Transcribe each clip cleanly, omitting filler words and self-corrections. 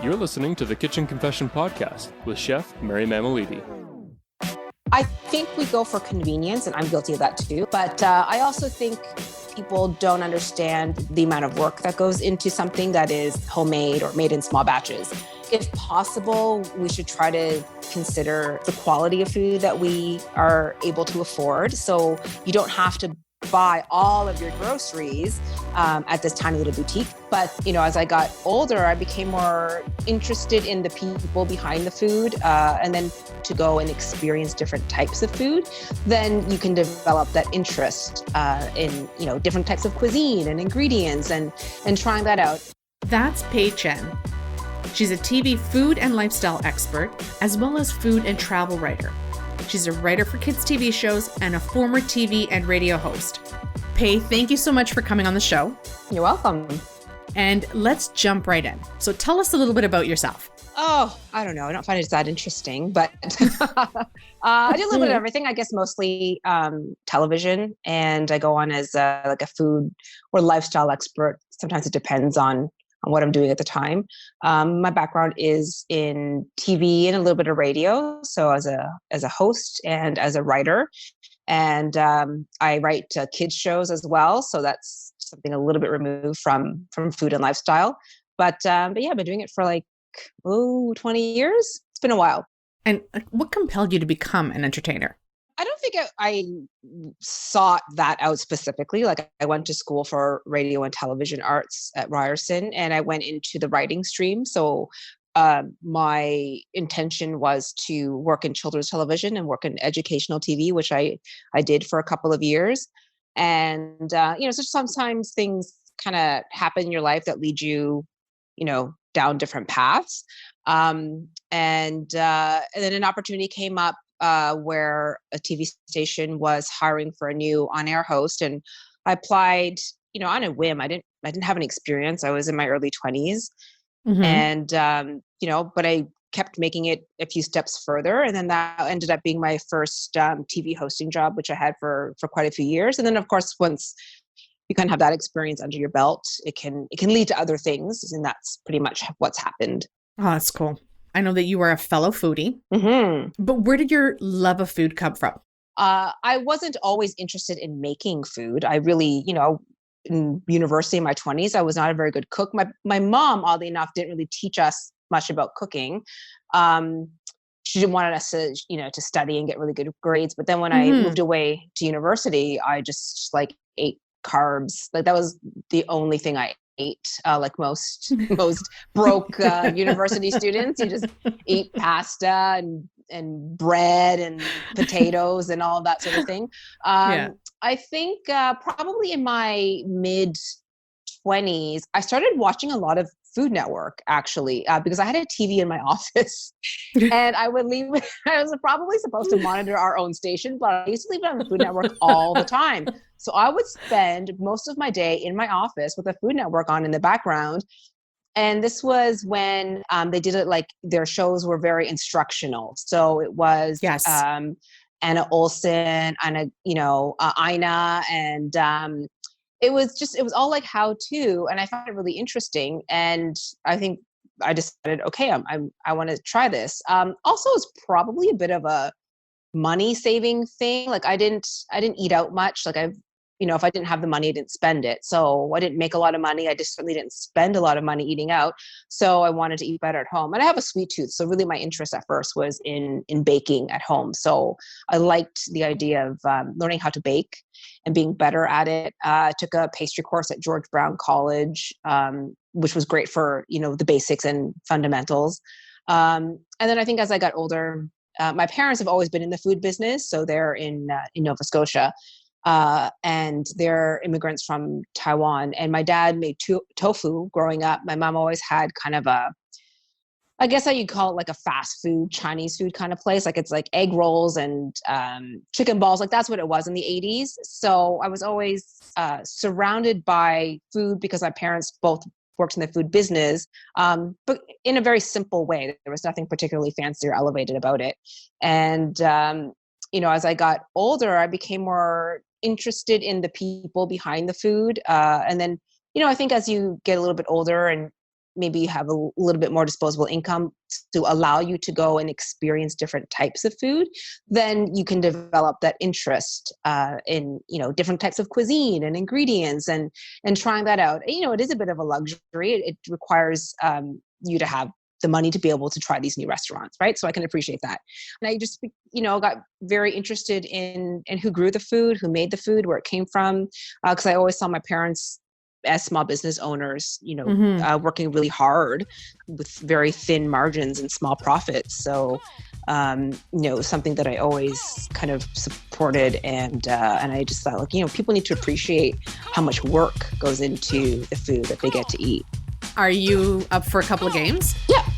You're listening to the Kitchen Confession Podcast with Chef Mary Mamalidi. I think we go for convenience, and I'm guilty of that too. But I also think people don't understand the amount of work that goes into something that is homemade or made in small batches. If possible, we should try to consider the quality of food that we are able to afford. So you don't have to buy all of your groceries at this tiny little boutique. But, as I got older, I became more interested in the people behind the food, and then to go and experience different types of food. Then you can develop that interest in, different types of cuisine and ingredients and trying that out. That's Pay Chen. She's a TV food and lifestyle expert, as well as food and travel writer. She's a writer for kids' TV shows and a former TV and radio host. Pay, thank you so much for coming on the show. You're welcome. And let's jump right in. So tell us a little bit about yourself. Oh, I don't know. I don't find it that interesting, but I do a little bit of everything. I guess mostly television, and I go on as a food or lifestyle expert. Sometimes it depends on what I'm doing at the time. My background is in TV and a little bit of radio. So as a host and as a writer, and I write kids shows as well. So that's something a little bit removed from food and lifestyle. But yeah, I've been doing it for 20 years. It's been a while. And what compelled you to become an entertainer? I don't think I sought that out specifically. I went to school for radio and television arts at Ryerson, and I went into the writing stream. So my intention was to work in children's television and work in educational TV, which I did for a couple of years. And, so sometimes things kind of happen in your life that lead you, down different paths. And then an opportunity came up where a TV station was hiring for a new on-air host, and I applied, on a whim. I didn't have any experience. I was in my early 20s, and but I kept making it a few steps further, and then that ended up being my first TV hosting job, which I had for quite a few years. And then, of course, once you kind of have that experience under your belt, it can lead to other things, and that's pretty much what's happened. Oh, that's cool. I know that you are a fellow foodie, but where did your love of food come from? I wasn't always interested in making food. I really, in university in my 20s, I was not a very good cook. My mom, oddly enough, didn't really teach us much about cooking. She didn't want us to, to study and get really good grades. But then when I moved away to university, I just ate carbs. That was the only thing I ate, like most broke university students. You just eat pasta and bread and potatoes and all of that sort of thing. I think probably in my mid 20s, I started watching a lot of Food Network, actually, because I had a TV in my office, and I would leave. I was probably supposed to monitor our own station, but I used to leave it on the Food Network all the time. So I would spend most of my day in my office with the Food Network on in the background. And this was when they did it their shows were very instructional. So it was Anna Olsen, Ina, and it was all how to, and I found it really interesting. And I think I decided, okay, I want to try this. Also, it's probably a bit of a money saving thing. I didn't eat out much. If I didn't have the money, I didn't spend it. So I didn't make a lot of money. I just certainly didn't spend a lot of money eating out. So I wanted to eat better at home. And I have a sweet tooth. So really my interest at first was in baking at home. So I liked the idea of learning how to bake and being better at it. I took a pastry course at George Brown College, which was great for, the basics and fundamentals. And then I think as I got older, my parents have always been in the food business. So they're in Nova Scotia. And they're immigrants from Taiwan. And my dad made tofu growing up. My mom always had kind of I guess how you call it a fast food, Chinese food kind of place. It's egg rolls and chicken balls. That's what it was in the 80s. So I was always surrounded by food because my parents both worked in the food business, but in a very simple way. There was nothing particularly fancy or elevated about it. And, as I got older, I became more interested in the people behind the food. And then, I think as you get a little bit older and maybe you have a little bit more disposable income to allow you to go and experience different types of food, then you can develop that interest in, different types of cuisine and ingredients and trying that out. It is a bit of a luxury. It requires you to have the money to be able to try these new restaurants, right? So I can appreciate that. And I just, got very interested in who grew the food, who made the food, where it came from. Because I always saw my parents as small business owners, working really hard with very thin margins and small profits. So, something that I always kind of supported. And I just thought, people need to appreciate how much work goes into the food that they get to eat. Are you up for a couple of games? Yeah.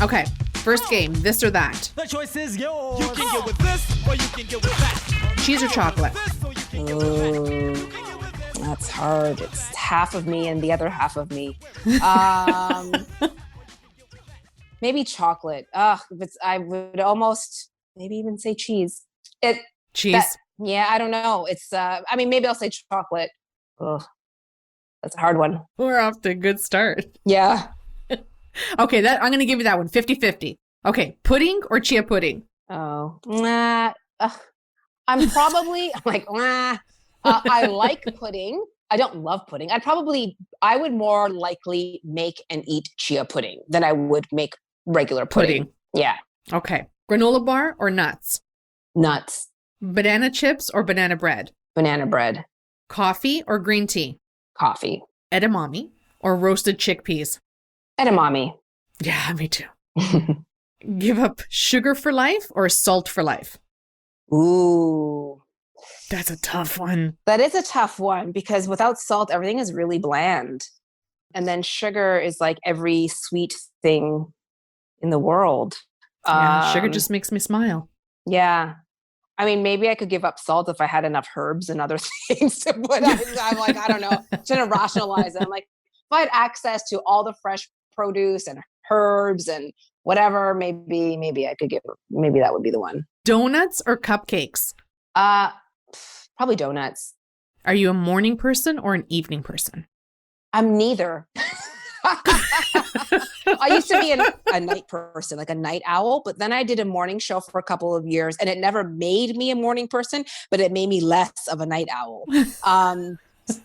Okay. First game, this or that. The choice is yours. You can get with this or you can get with that. Cheese or chocolate? Oh, that's hard. It's half of me and the other half of me. Maybe chocolate. I would almost maybe even say cheese. Cheese? I don't know. It's, maybe I'll say chocolate. Ugh. That's a hard one. We're off to a good start. Yeah. Okay, I'm going to give you that one, 50-50. Okay, pudding or chia pudding? Oh, I'm probably I like pudding. I don't love pudding. I would more likely make and eat chia pudding than I would make regular pudding. Yeah. Okay. Granola bar or nuts? Nuts. Banana chips or banana bread? Banana bread. Coffee or green tea? Coffee. Edamame or roasted chickpeas? Edamame. Yeah, me too. Give up sugar for life or salt for life? Ooh. That's a tough one. That is a tough one because without salt, everything is really bland. And then sugar is like every sweet thing in the world. Yeah, sugar just makes me smile. Yeah. Maybe I could give up salt if I had enough herbs and other things to put on. I'm like, I don't know. Trying to rationalize it. I'm like, if I had access to all the fresh produce and herbs and whatever, maybe I could maybe that would be the one. Donuts or cupcakes? Probably donuts. Are you a morning person or an evening person? I'm neither. I used to be a night person, like a night owl, but then I did a morning show for a couple of years and it never made me a morning person, but it made me less of a night owl. But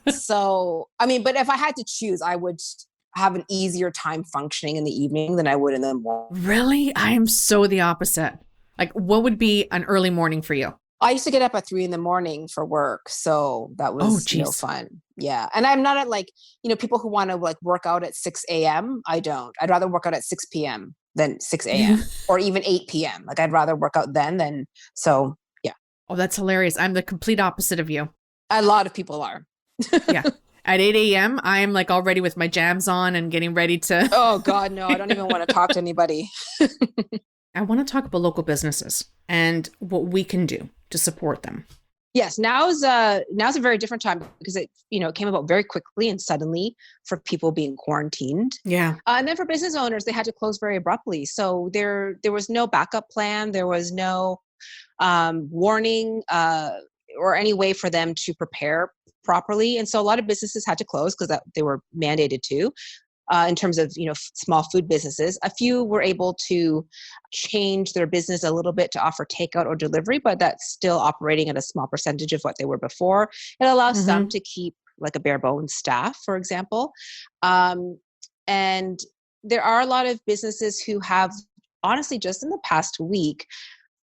if I had to choose, I would have an easier time functioning in the evening than I would in the morning. Really? I am so the opposite. Like, what would be an early morning for you? I used to get up at 3 a.m. for work. So that was fun. Yeah. And I'm not at people who want to work out at 6 a.m. I don't. I'd rather work out at 6 p.m. than 6 a.m. or even 8 p.m. I'd rather work out then. So yeah. Oh, that's hilarious. I'm the complete opposite of you. A lot of people are. Yeah. At 8 a.m., I'm already with my jams on and getting ready to. Oh God, no, I don't even want to talk to anybody. I want to talk about local businesses and what we can do to support them. Yes, now's a very different time because it came about very quickly and suddenly for people being quarantined. Yeah, and then for business owners, they had to close very abruptly. So there was no backup plan. There was no warning or any way for them to prepare properly. And so a lot of businesses had to close because they were mandated to. In terms of, small food businesses, a few were able to change their business a little bit to offer takeout or delivery, but that's still operating at a small percentage of what they were before. It allows some to keep a bare bones staff, for example. And there are a lot of businesses who have, honestly, just in the past week,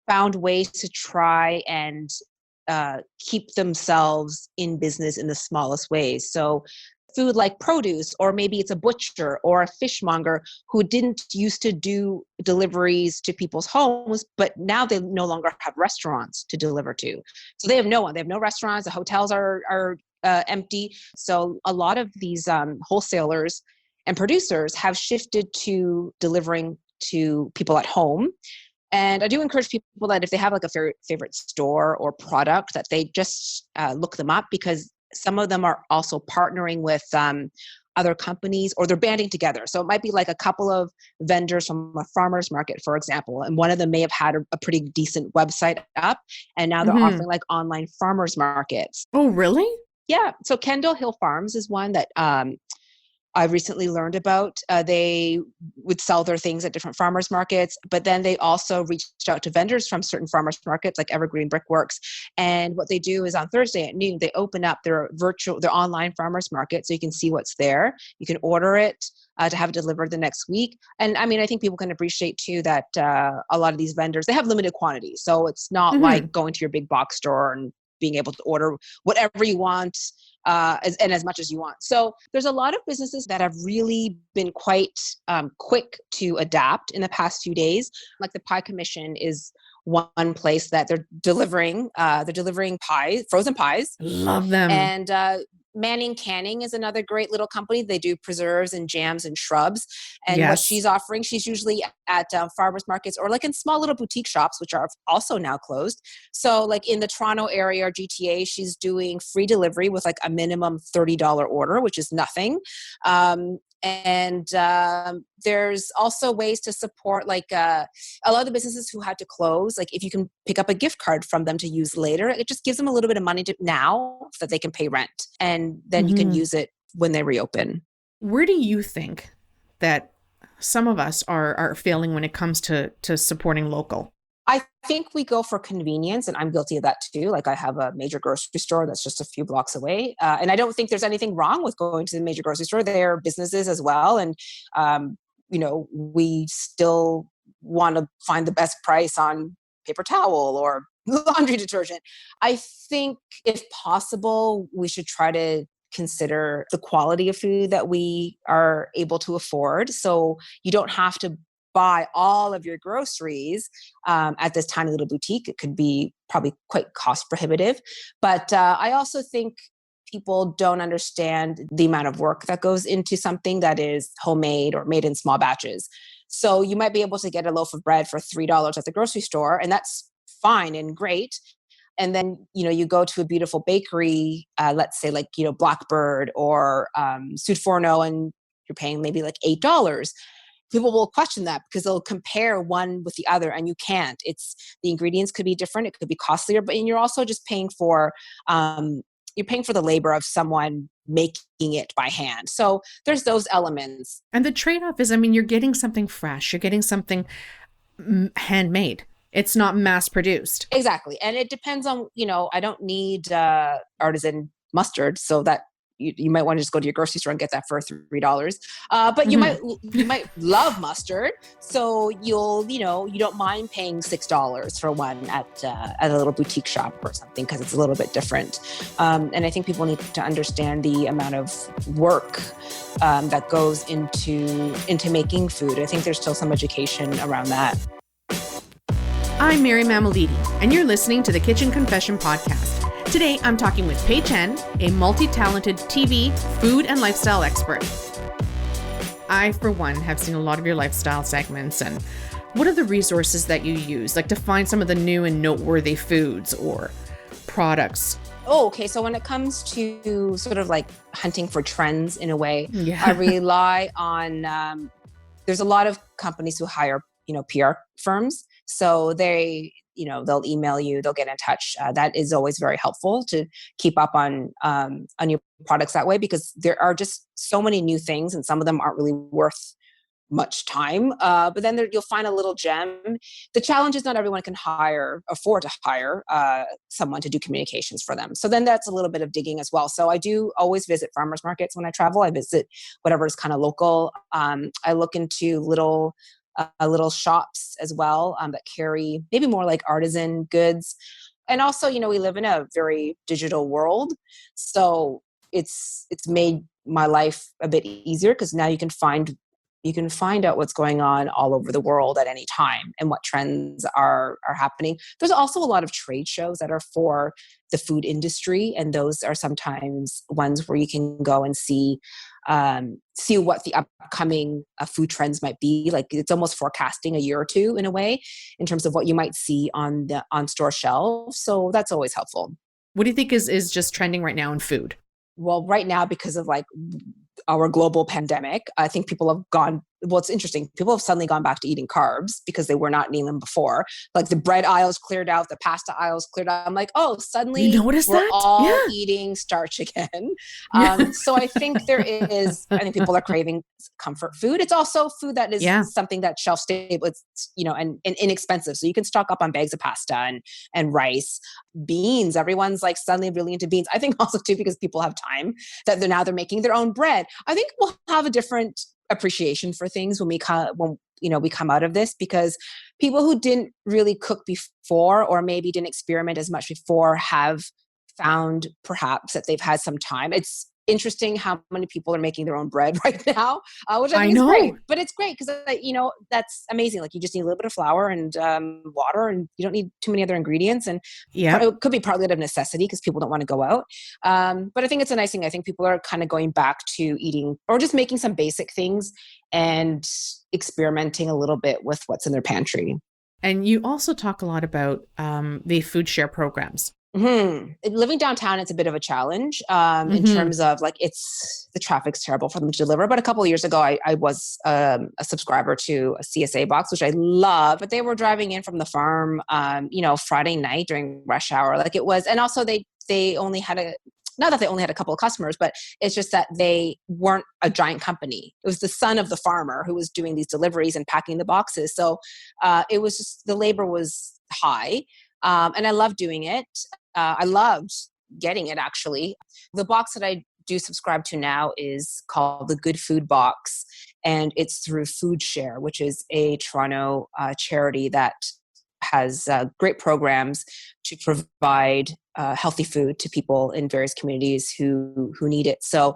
found ways to try and keep themselves in business in the smallest ways. So food like produce, or maybe it's a butcher or a fishmonger who didn't used to do deliveries to people's homes, but now they no longer have restaurants to deliver to. So they have no one. They have no restaurants. The hotels are empty. So a lot of these wholesalers and producers have shifted to delivering to people at home. And I do encourage people that if they have a favorite store or product, that they just look them up, because some of them are also partnering with other companies, or they're banding together. So it might be a couple of vendors from a farmer's market, for example, and one of them may have had a pretty decent website up, and now they're offering online farmers markets. Oh, really? Yeah. So Kendall Hill Farms is one that I recently learned about. They would sell their things at different farmers markets, but then they also reached out to vendors from certain farmers markets like Evergreen Brickworks. And what they do is on Thursday at noon, they open up their online farmers market so you can see what's there. You can order it to have it delivered the next week. And I mean, I think people can appreciate too that a lot of these vendors, they have limited quantities. So it's not like going to your big box store and being able to order whatever you want and as much as you want. So there's a lot of businesses that have really been quite quick to adapt in the past few days. Like the Pie Commission is one place that they're delivering pies, frozen pies. Love them. And Manning Canning is another great little company. They do preserves and jams and shrubs. And what she's offering, she's usually at farmers markets or like in small little boutique shops, which are also now closed. So like in the Toronto area or GTA, she's doing free delivery with like a minimum $30 order, which is nothing. And there's also ways to support like a lot of the businesses who had to close. Like if you can pick up a gift card from them to use later, it just gives them a little bit of money now so that they can pay rent. And then you can use it when they reopen. Where do you think that some of us are failing when it comes to supporting local? I think we go for convenience, and I'm guilty of that too. Like I have a major grocery store that's just a few blocks away. And I don't think there's anything wrong with going to the major grocery store. They're businesses as well. And, we still want to find the best price on paper towel or laundry detergent. I think if possible, we should try to consider the quality of food that we are able to afford. So you don't have to buy all of your groceries at this tiny little boutique. It could be probably quite cost prohibitive. But I also think people don't understand the amount of work that goes into something that is homemade or made in small batches. So you might be able to get a loaf of bread for $3 at the grocery store, and that's fine and great. And then, you go to a beautiful bakery, let's say like, Blackbird or Sud Forno, and you're paying maybe like $8. People will question that because they'll compare one with the other, and you can't. The ingredients could be different. It could be costlier, but you're also just paying for the labor of someone making it by hand. So there's those elements. And the trade-off is, you're getting something fresh. You're getting something handmade. It's not mass produced. Exactly. And it depends on, I don't need artisan mustard, so that you might want to just go to your grocery store and get that for $3. But you might love mustard, so you don't mind paying $6 for one at a little boutique shop or something because it's a little bit different. And I think people need to understand the amount of work that goes into making food. I think there's still some education around that. I'm Mary Mamalidi, and you're listening to the Kitchen Confession Podcast. Today, I'm talking with Pay Chen, a multi-talented TV, food, and lifestyle expert. I, for one, have seen a lot of your lifestyle segments. And what are the resources that you use, like to find some of the new and noteworthy foods or products? Oh, okay. So when it comes to sort of like hunting for trends in a way, I rely on, there's a lot of companies who hire, PR firms. So they'll email you, they'll get in touch. That is always very helpful to keep up on your products that way, because there are just so many new things and some of them aren't really worth much time. But then you'll find a little gem. The challenge is not everyone can afford to hire someone to do communications for them. So then that's a little bit of digging as well. So I do always visit farmers markets when I travel. I visit whatever is kind of local. I look into little shops as well that carry maybe more like artisan goods. And also, we live in a very digital world. So it's made my life a bit easier because now you can find out what's going on all over the world at any time and what trends are happening. There's also a lot of trade shows that are for the food industry. And those are sometimes ones where you can go and see what the upcoming food trends might be. Like it's almost forecasting a year or two in a way in terms of what you might see on store shelves. So that's always helpful. What do you think is just trending right now in food? Well, right now, because of like our global pandemic, I think people have gone well, it's interesting. People have suddenly gone back to eating carbs because they were not eating them before. Like the bread aisles cleared out, the pasta aisles cleared out. I'm like, oh, suddenly You notice we're that? all Yeah. eating starch again. Yeah. So I think I think people are craving comfort food. It's also food that is Yeah. something that's shelf stable, it's, and inexpensive. So you can stock up on bags of pasta and rice, beans. Everyone's like suddenly really into beans. I think also too, because people have time that they're making their own bread. I think we'll have a different appreciation for things when we come out of this, because people who didn't really cook before, or maybe didn't experiment as much before, have found perhaps that they've had some time. It's interesting how many people are making their own bread right now, which I think is great. But it's great because that's amazing. Like you just need a little bit of flour and water, and you don't need too many other ingredients. And it could be partly out of necessity because people don't want to go out. But I think it's a nice thing. I think people are kind of going back to eating, or just making some basic things and experimenting a little bit with what's in their pantry. And you also talk a lot about the food share programs. Living downtown, it's a bit of a challenge in terms of the traffic's terrible for them to deliver. But a couple of years ago, I was a subscriber to a CSA box, which I love. But they were driving in from the farm, Friday night during rush hour, like it was. And also they only had not that they only had a couple of customers, but it's just that they weren't a giant company. It was the son of the farmer who was doing these deliveries and packing the boxes. So it was just, the labor was high. And I loved doing it. I loved getting it, actually. The box that I do subscribe to now is called the Good Food Box, and it's through Food Share, which is a Toronto charity that has great programs to provide healthy food to people in various communities who need it. So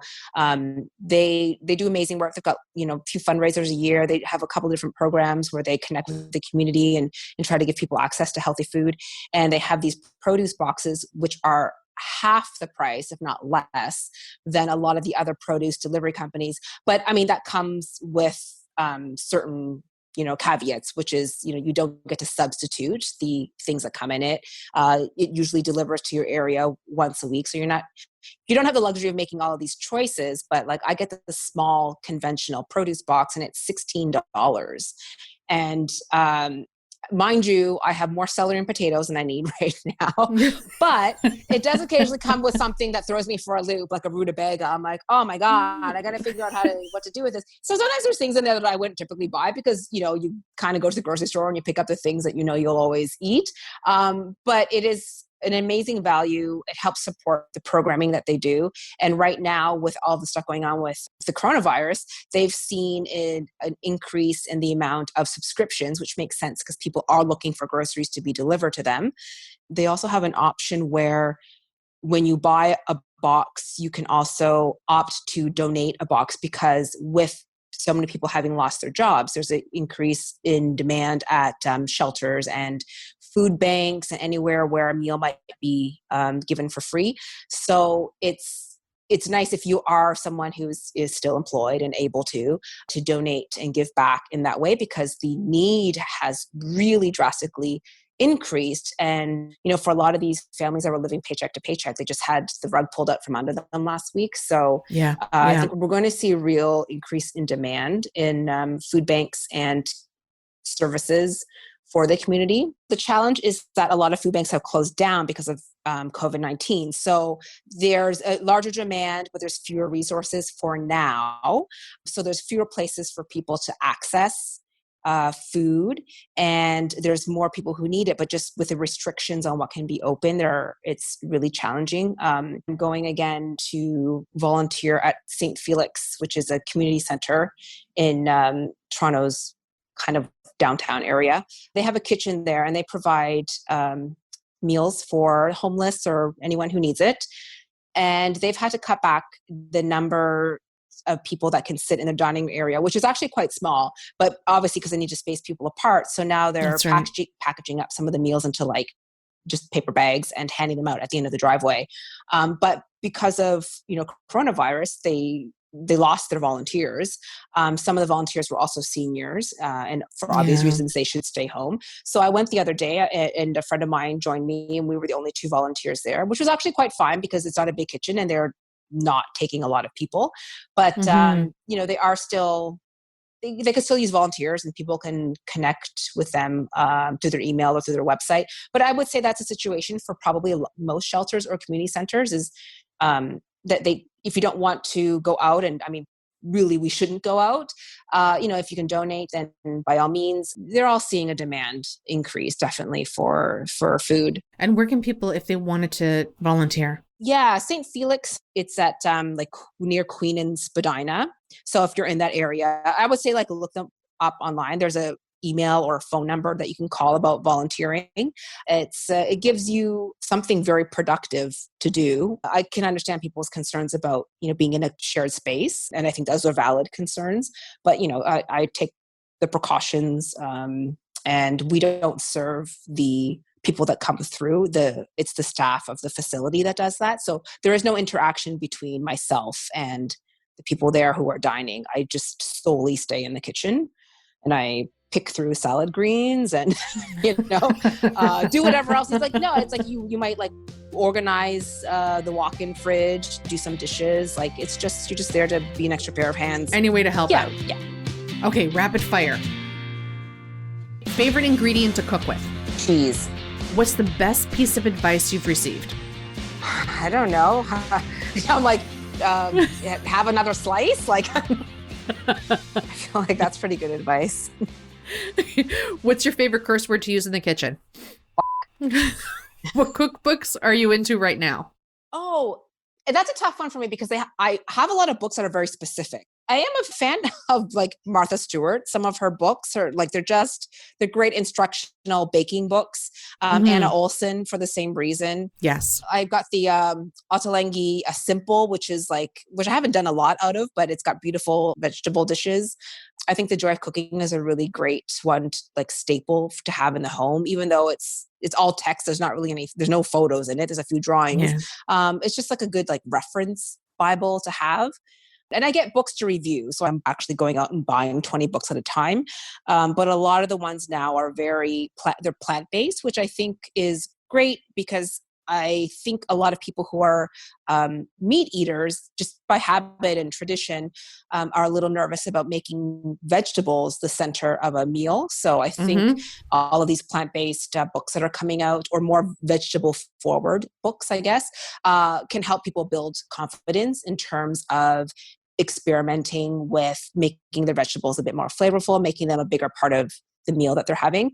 they do amazing work. They've got a few fundraisers a year. They have a couple different programs where they connect with the community and try to give people access to healthy food. And they have these produce boxes, which are half the price, if not less, than a lot of the other produce delivery companies. But I mean, that comes with certain caveats, which is, you don't get to substitute the things that come in it. It usually delivers to your area once a week. So you don't have the luxury of making all of these choices, but like I get the small conventional produce box and it's $16. And, mind you, I have more celery and potatoes than I need right now, but it does occasionally come with something that throws me for a loop, like a rutabaga. I'm like, oh my God, I got to figure out what to do with this. So sometimes there's things in there that I wouldn't typically buy because, you kind of go to the grocery store and you pick up the things that you'll always eat. But it is an amazing value. It helps support the programming that they do. And right now, with all the stuff going on with the coronavirus, they've seen an increase in the amount of subscriptions, which makes sense because people are looking for groceries to be delivered to them. They also have an option where when you buy a box, you can also opt to donate a box, because with so many people having lost their jobs, there's an increase in demand at shelters and food banks and anywhere where a meal might be given for free. So it's nice if you are someone who is still employed and able to donate and give back in that way, because the need has really drastically increased. And, for a lot of these families that were living paycheck to paycheck, they just had the rug pulled out from under them last week. So I think we're going to see a real increase in demand in food banks and services for the community. The challenge is that a lot of food banks have closed down because of COVID-19. So there's a larger demand, but there's fewer resources for now. So there's fewer places for people to access food, and there's more people who need it, but just with the restrictions on what can be open it's really challenging. I'm going again to volunteer at St. Felix, which is a community center in Toronto's kind of downtown area. They have a kitchen there and they provide meals for homeless or anyone who needs it. And they've had to cut back the number of people that can sit in the dining area, which is actually quite small, but obviously because they need to space people apart. So now they're packaging up some of the meals into just paper bags and handing them out at the end of the driveway. But because of, coronavirus, they lost their volunteers. Some of the volunteers were also seniors, and for obvious reasons, they should stay home. So I went the other day and a friend of mine joined me, and we were the only two volunteers there, which was actually quite fine because it's not a big kitchen and they're not taking a lot of people. But, they are still, they could still use volunteers, and people can connect with them through their email or through their website. But I would say that's a situation for probably most shelters or community centers is that if you don't want to go out, and I mean, really, we shouldn't go out. If you can donate, then by all means. They're all seeing a demand increase, definitely for food. And where can people, if they wanted to volunteer? Yeah, St. Felix. It's at like near Queen and Spadina. So if you're in that area, I would say like look them up online. There's a email or a phone number that you can call about volunteering. It gives you something very productive to do. I can understand people's concerns about, being in a shared space. And I think those are valid concerns. But, I take the precautions and we don't serve the people that come through. It's the staff of the facility that does that. So there is no interaction between myself and the people there who are dining. I just solely stay in the kitchen and I pick through salad greens and, do whatever else. It's like, no, it's like you might like organize the walk-in fridge, do some dishes. Like you're just there to be an extra pair of hands. Any way to help out. Yeah. Okay, rapid fire. Favorite ingredient to cook with? Cheese. What's the best piece of advice you've received? I don't know. I'm like, have another slice? Like, I feel like that's pretty good advice. What's your favorite curse word to use in the kitchen? What cookbooks are you into right now? Oh, that's a tough one for me because I have a lot of books that are very specific. I am a fan of like Martha Stewart. Some of her books are like, they're great instructional baking books. Anna Olson for the same reason. Yes. I've got the Ottolenghi Simple, which I haven't done a lot out of, but it's got beautiful vegetable dishes. I think The Joy of Cooking is a really great one, like staple to have in the home, even though it's all text. There's not really there's no photos in it. There's a few drawings. Yeah. It's just like a good like reference Bible to have. And I get books to review. So I'm actually going out and buying 20 books at a time. But a lot of the ones now are they're plant-based, which I think is great because I think a lot of people who are meat eaters, just by habit and tradition, are a little nervous about making vegetables the center of a meal. So I think all of these plant-based books that are coming out, or more vegetable-forward books, I guess, can help people build confidence in terms of experimenting with making their vegetables a bit more flavorful, making them a bigger part of the meal that they're having.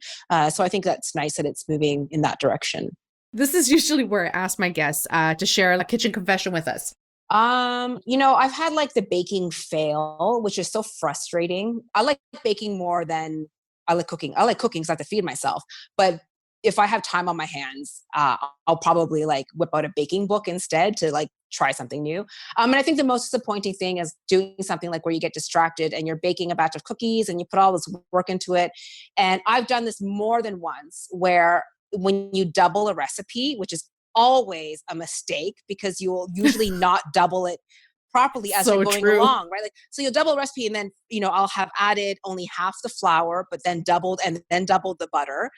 So I think that's nice that it's moving in that direction. This is usually where I ask my guests to share a kitchen confession with us. I've had like the baking fail, which is so frustrating. I like baking more than I like cooking. I like cooking because I have to feed myself. But if I have time on my hands, I'll probably like whip out a baking book instead to like try something new. And I think the most disappointing thing is doing something like where you get distracted and you're baking a batch of cookies and you put all this work into it. And I've done this more than once where when you double a recipe, which is always a mistake because you will usually not double it properly as you're going along, right? Like, so you'll double a recipe and then, I'll have added only half the flour, but then doubled the butter.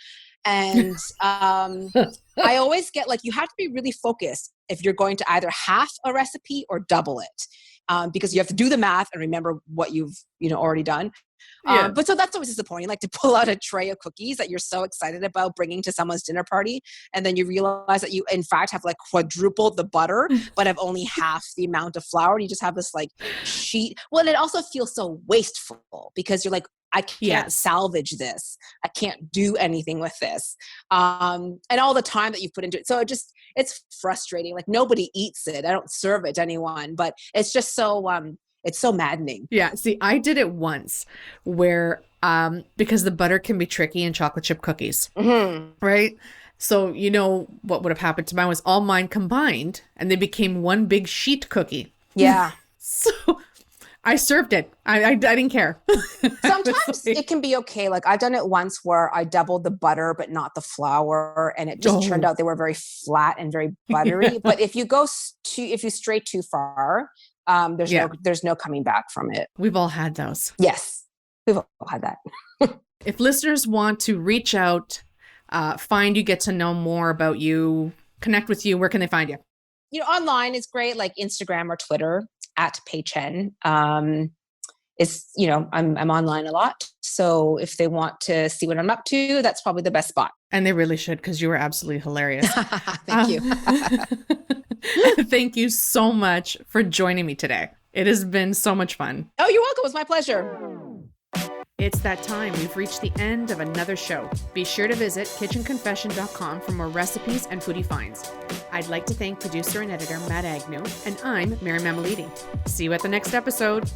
And I always get like, you have to be really focused if you're going to either half a recipe or double it. Because you have to do the math and remember what you've, already done. Yeah. But so that's always disappointing, like to pull out a tray of cookies that you're so excited about bringing to someone's dinner party. And then you realize that you, in fact, have like quadrupled the butter, but have only half the amount of flour. And you just have this like sheet. Well, and it also feels so wasteful because you're like, I can't salvage this. I can't do anything with this. And all the time that you put into it. So it's frustrating. Like nobody eats it. I don't serve it to anyone, but it's just so, it's so maddening. Yeah. See, I did it once where, because the butter can be tricky in chocolate chip cookies, right? So, what would have happened to mine was all mine combined and they became one big sheet cookie. Yeah. So I served it. I didn't care. Sometimes it can be okay. Like I've done it once where I doubled the butter, but not the flour. And it just turned out they were very flat and very buttery. But if you stray too far, there's no coming back from it. We've all had those. Yes, we've all had that. If listeners want to reach out, find you, get to know more about you, connect with you, where can they find you? Online is great, like Instagram or Twitter @Pay Chen. it's, you know, I'm online a lot. So if they want to see what I'm up to, that's probably the best spot. And they really should, because you were absolutely hilarious. Thank you. Thank you so much for joining me today. It has been so much fun. Oh, you're welcome. It was my pleasure. It's that time. We've reached the end of another show. Be sure to visit kitchenconfession.com for more recipes and foodie finds. I'd like to thank producer and editor Matt Agnew, and I'm Mary Mamalidi. See you at the next episode.